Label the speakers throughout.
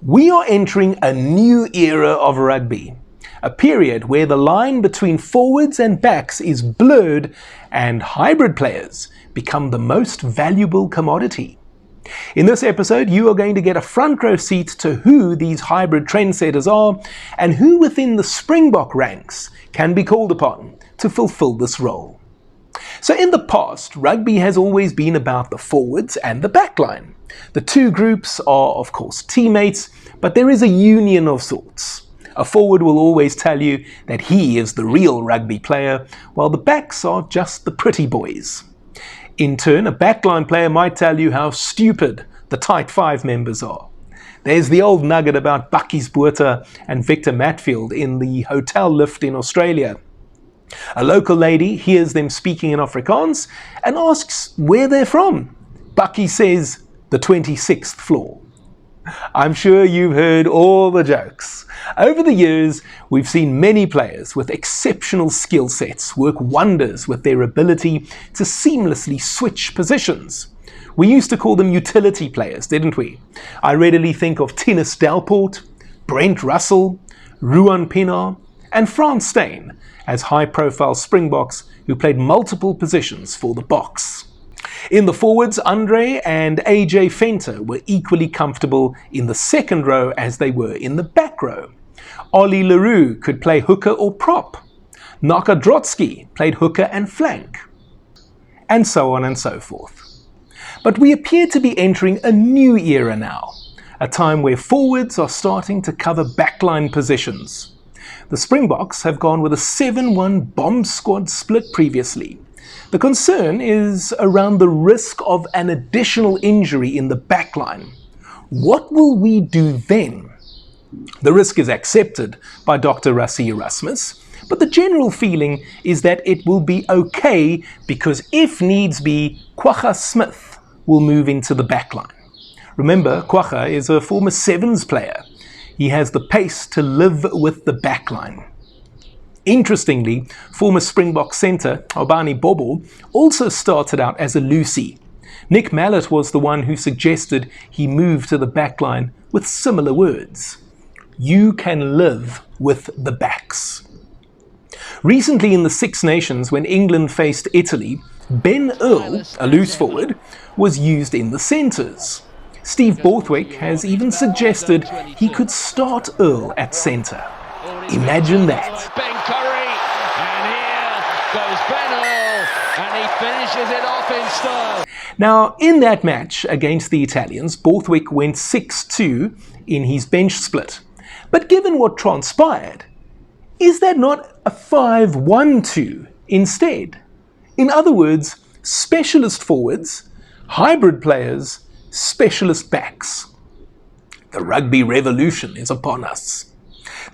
Speaker 1: We are entering a new era of rugby, a period where the line between forwards and backs is blurred and hybrid players become the most valuable commodity. In this episode, you are going to get a front row seat to who these hybrid trendsetters are and who within the Springbok ranks can be called upon to fulfill this role. So in the past, rugby has always been about the forwards and the backline. The two groups are, of course, teammates, but there is a union of sorts. A forward will always tell you that he is the real rugby player, while the backs are just the pretty boys. In turn, a backline player might tell you how stupid the tight five members are. There's the old nugget about Bakkies Botha and Victor Matfield in the hotel lift in Australia. A local lady hears them speaking in Afrikaans and asks where they're from. Bakkie says, the 26th floor. I'm sure you've heard all the jokes. Over the years, we've seen many players with exceptional skill sets work wonders with their ability to seamlessly switch positions. We used to call them utility players, didn't we? I readily think of Tinus Delport, Brent Russell, Ruan Pienaar, and Frans Steyn as high-profile Springboks who played multiple positions for the Boks. In the forwards, Andre and AJ Venter were equally comfortable in the second row as they were in the back row. Ollie Leroux could play hooker or prop. Naka Drotsky played hooker and flank. And so on and so forth. But we appear to be entering a new era now, a time where forwards are starting to cover backline positions. The Springboks have gone with a 7-1 bomb squad split previously. The concern is around the risk of an additional injury in the backline. What will we do then? The risk is accepted by Dr. Rassie Erasmus, but the general feeling is that it will be okay because if needs be, Kwagga Smith will move into the backline. Remember, Kwagga is a former Sevens player. He has the pace to live with the backline. Interestingly, former Springbok centre Obani Bobo also started out as a loosie. Nick Mallett was the one who suggested he move to the backline with similar words. You can live with the backs. Recently in the Six Nations, when England faced Italy, Ben Earl, a loose forward, was used in the centres. Steve Borthwick has even suggested he could start Earl at centre. Imagine that.
Speaker 2: Ben Curry, and here goes Ben Earl, and he finishes it off in style.
Speaker 1: Now, in that match against the Italians, Borthwick went 6-2 in his bench split. But given what transpired, is that not a 5-1-2 instead? In other words, specialist forwards, hybrid players, specialist backs. The rugby revolution is upon us.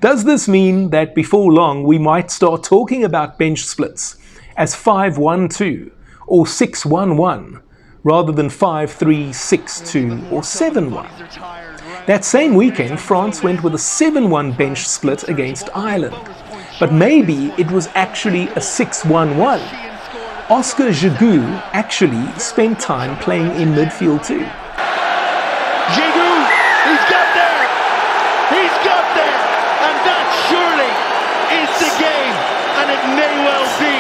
Speaker 1: Does this mean that before long we might start talking about bench splits as 5-1-2 or 6-1-1 rather than 5-3-6-2 or 7-1? That same weekend, France went with a 7-1 bench split against Ireland. But maybe it was actually a 6-1-1. Oscar Jegou actually spent time playing in midfield too.
Speaker 2: Jegou, he's got there! He's got there! And that surely is the game, and it may well be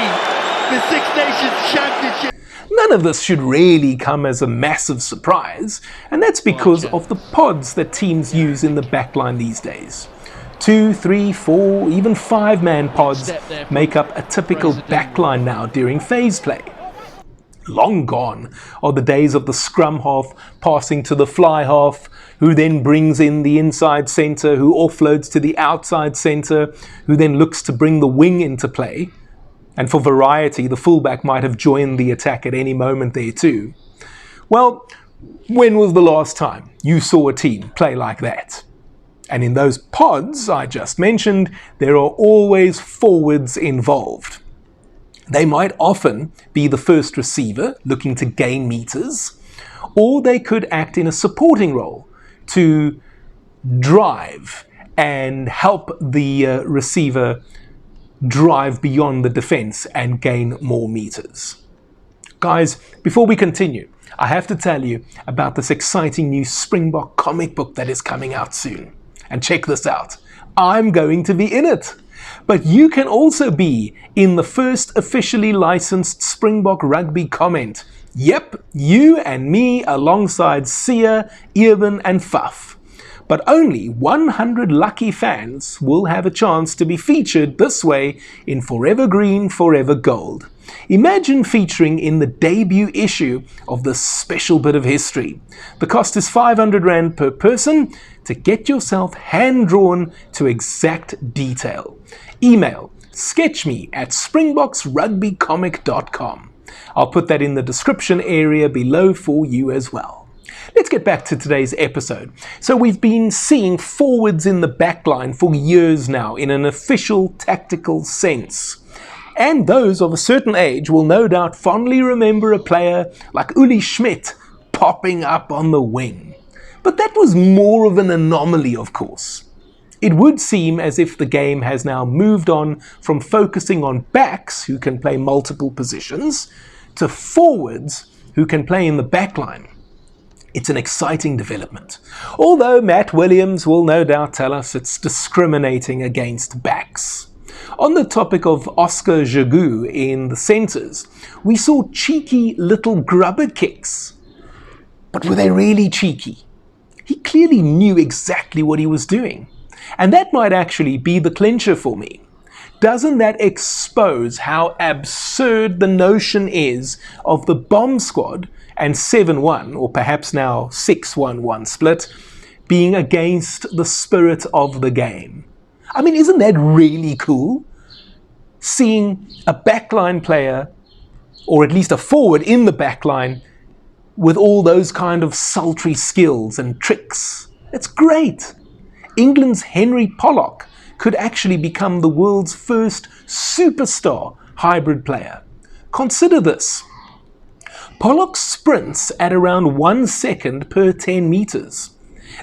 Speaker 2: the Six Nations Championship.
Speaker 1: None of this should really come as a massive surprise, and that's because of the pods that teams use in the backline these days. 2, 3, 4, even 5-man pods make up a typical backline now during phase play. Long gone are the days of the scrum half passing to the fly half, who then brings in the inside centre, who offloads to the outside centre, who then looks to bring the wing into play. And for variety, the fullback might have joined the attack at any moment there too. Well, when was the last time you saw a team play like that? And in those pods I just mentioned, there are always forwards involved. They might often be the first receiver looking to gain meters, or they could act in a supporting role to drive and help the receiver drive beyond the defense and gain more meters. Guys, before we continue, I have to tell you about this exciting new Springbok comic book that is coming out soon. And check this out, I'm going to be in it. But you can also be in the first officially licensed Springbok Rugby comment. Yep, you and me alongside Sia, Earl and Faf. But only 100 lucky fans will have a chance to be featured this way in Forever Green, Forever Gold. Imagine featuring in the debut issue of this special bit of history. The cost is 500 Rand per person to get yourself hand-drawn to exact detail. Email sketchme@springboksrugbycomic.com. I'll put that in the description area below for you as well. Let's get back to today's episode. So we've been seeing forwards in the backline for years now in an official tactical sense. And those of a certain age will no doubt fondly remember a player like Uli Schmidt popping up on the wing. But that was more of an anomaly, of course. It would seem as if the game has now moved on from focusing on backs who can play multiple positions to forwards who can play in the backline. It's an exciting development, although Matt Williams will no doubt tell us it's discriminating against backs. On the topic of Oscar Jegou in the centres, we saw cheeky little grubber kicks. But were they really cheeky? He clearly knew exactly what he was doing. And that might actually be the clincher for me. Doesn't that expose how absurd the notion is of the bomb squad and 7-1, or perhaps now 6-1-1 split, being against the spirit of the game? I mean, isn't that really cool? Seeing a backline player, or at least a forward in the backline, with all those kind of sultry skills and tricks. It's great. England's Henry Pollock could actually become the world's first superstar hybrid player. Consider this. Pollock sprints at around 1 second per 10 meters.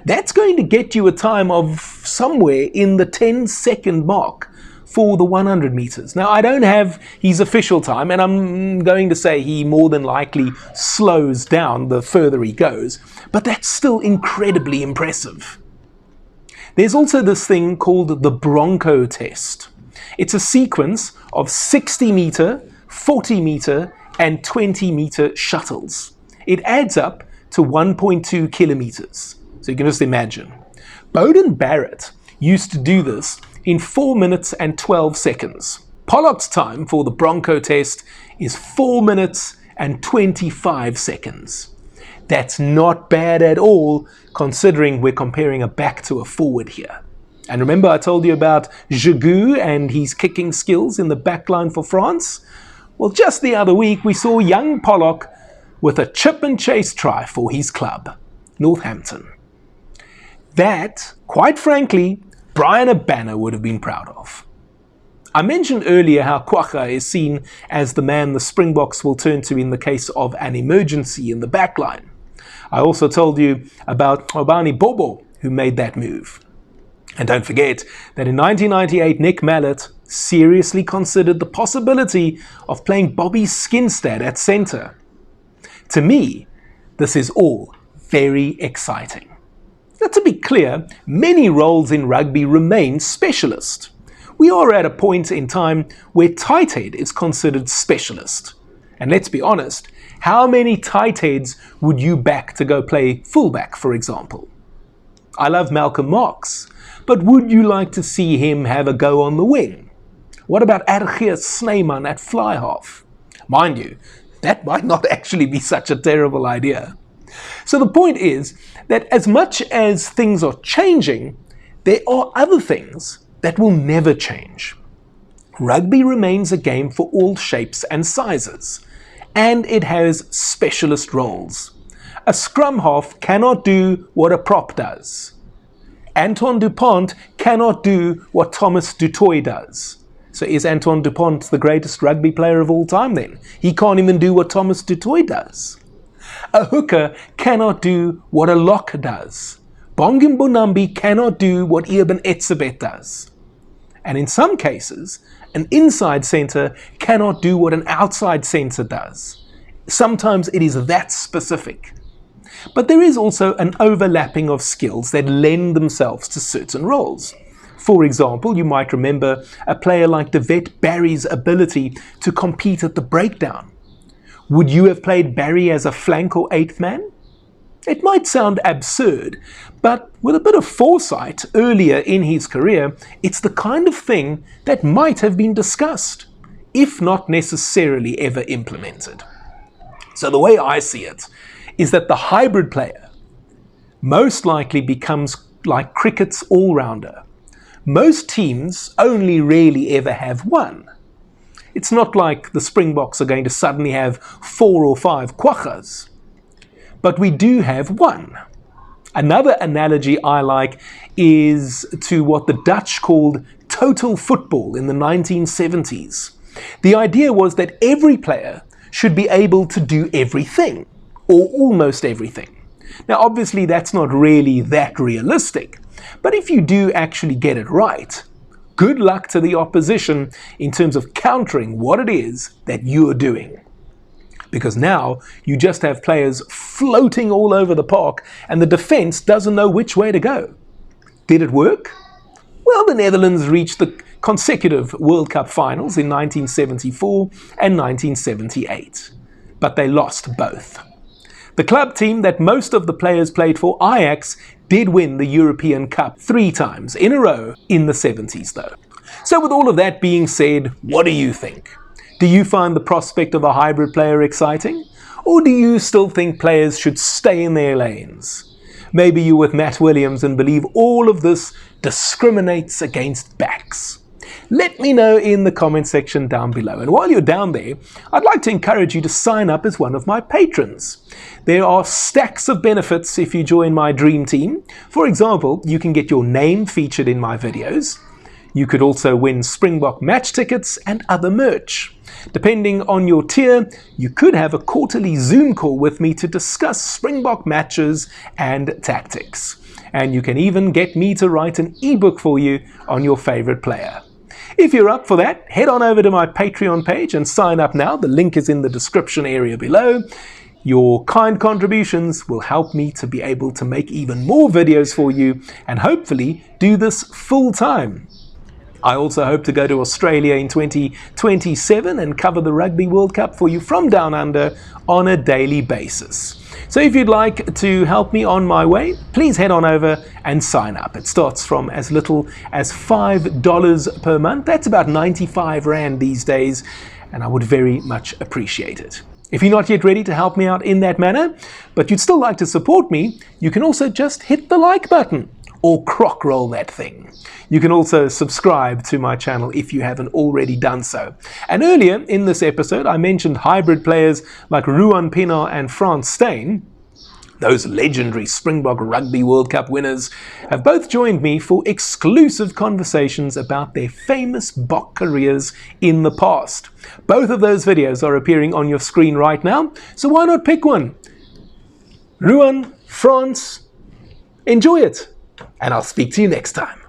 Speaker 1: That's going to get you a time of somewhere in the 10-second mark for the 100 meters. Now, I don't have his official time, and I'm going to say he more than likely slows down the further he goes, but that's still incredibly impressive. There's also this thing called the Bronco test. It's a sequence of 60 meter, 40 meter, and 20 meter shuttles. It adds up to 1.2 kilometers. So you can just imagine. Bowden Barrett used to do this in 4 minutes and 12 seconds. Pollock's time for the Bronco test is 4 minutes and 25 seconds. That's not bad at all, considering we're comparing a back to a forward here. And remember I told you about Jegou and his kicking skills in the backline for France? Well, just the other week we saw young Pollock with a chip and chase try for his club, Northampton. That, quite frankly, Brian Abana would have been proud of. I mentioned earlier how Kwagga is seen as the man the Springboks will turn to in the case of an emergency in the backline. I also told you about Obani Bobo, who made that move. And don't forget that in 1998, Nick Mallett seriously considered the possibility of playing Bobby Skinstad at centre. To me, this is all very exciting. Now, to be clear, many roles in rugby remain specialist. We are at a point in time where tight head is considered specialist. And let's be honest, how many tight heads would you back to go play fullback, for example? I love Malcolm Marx, but would you like to see him have a go on the wing? What about Ergeus Snyman at fly half? Mind you, that might not actually be such a terrible idea. So the point is that as much as things are changing, there are other things that will never change. Rugby remains a game for all shapes and sizes, and it has specialist roles. A scrum half cannot do what a prop does. Antoine Dupont cannot do what Thomas du Toit does. So is Antoine Dupont the greatest rugby player of all time then? He can't even do what Thomas du Toit does. A hooker cannot do what a lock does. Bongim Bonambi cannot do what Eben Etzebeth does. And in some cases, an inside centre cannot do what an outside centre does. Sometimes it is that specific. But there is also an overlapping of skills that lend themselves to certain roles. For example, you might remember a player like DeVet Barry's ability to compete at the breakdown. Would you have played Barry as a flank or eighth man? It might sound absurd, but with a bit of foresight earlier in his career, it's the kind of thing that might have been discussed, if not necessarily ever implemented. So the way I see it is that the hybrid player most likely becomes like cricket's all-rounder. Most teams only really ever have one. It's not like the Springboks are going to suddenly have 4 or 5 Kwaggas. But we do have one. Another analogy I like is to what the Dutch called total football in the 1970s. The idea was that every player should be able to do everything, or almost everything. Now obviously that's not really that realistic, but if you do actually get it right, good luck to the opposition in terms of countering what it is that you're doing. Because now you just have players floating all over the park and the defence doesn't know which way to go. Did it work? Well, the Netherlands reached the consecutive World Cup finals in 1974 and 1978, but they lost both. The club team that most of the players played for, Ajax, did win the European Cup 3 times in a row in the 70s though. So with all of that being said, what do you think? Do you find the prospect of a hybrid player exciting? Or do you still think players should stay in their lanes? Maybe you're with Matt Williams and believe all of this discriminates against backs. Let me know in the comment section down below. And while you're down there, I'd like to encourage you to sign up as one of my patrons. There are stacks of benefits if you join my dream team. For example, you can get your name featured in my videos. You could also win Springbok match tickets and other merch. Depending on your tier, you could have a quarterly Zoom call with me to discuss Springbok matches and tactics. And you can even get me to write an ebook for you on your favorite player. If you're up for that, head on over to my Patreon page and sign up now. The link is in the description area below. Your kind contributions will help me to be able to make even more videos for you and hopefully do this full time. I also hope to go to Australia in 2027 and cover the Rugby World Cup for you from down under on a daily basis. So if you'd like to help me on my way, please head on over and sign up. It starts from as little as $5 per month. That's about 95 Rand these days, and I would very much appreciate it. If you're not yet ready to help me out in that manner, but you'd still like to support me, you can also just hit the like button or crock roll that thing. You can also subscribe to my channel if you haven't already done so. And earlier in this episode, I mentioned hybrid players like Ruan Pienaar and Frans Steyn. Those legendary Springbok Rugby World Cup winners have both joined me for exclusive conversations about their famous Bok careers in the past. Both of those videos are appearing on your screen right now, so why not pick one? Ruan, Frans, enjoy it, and I'll speak to you next time.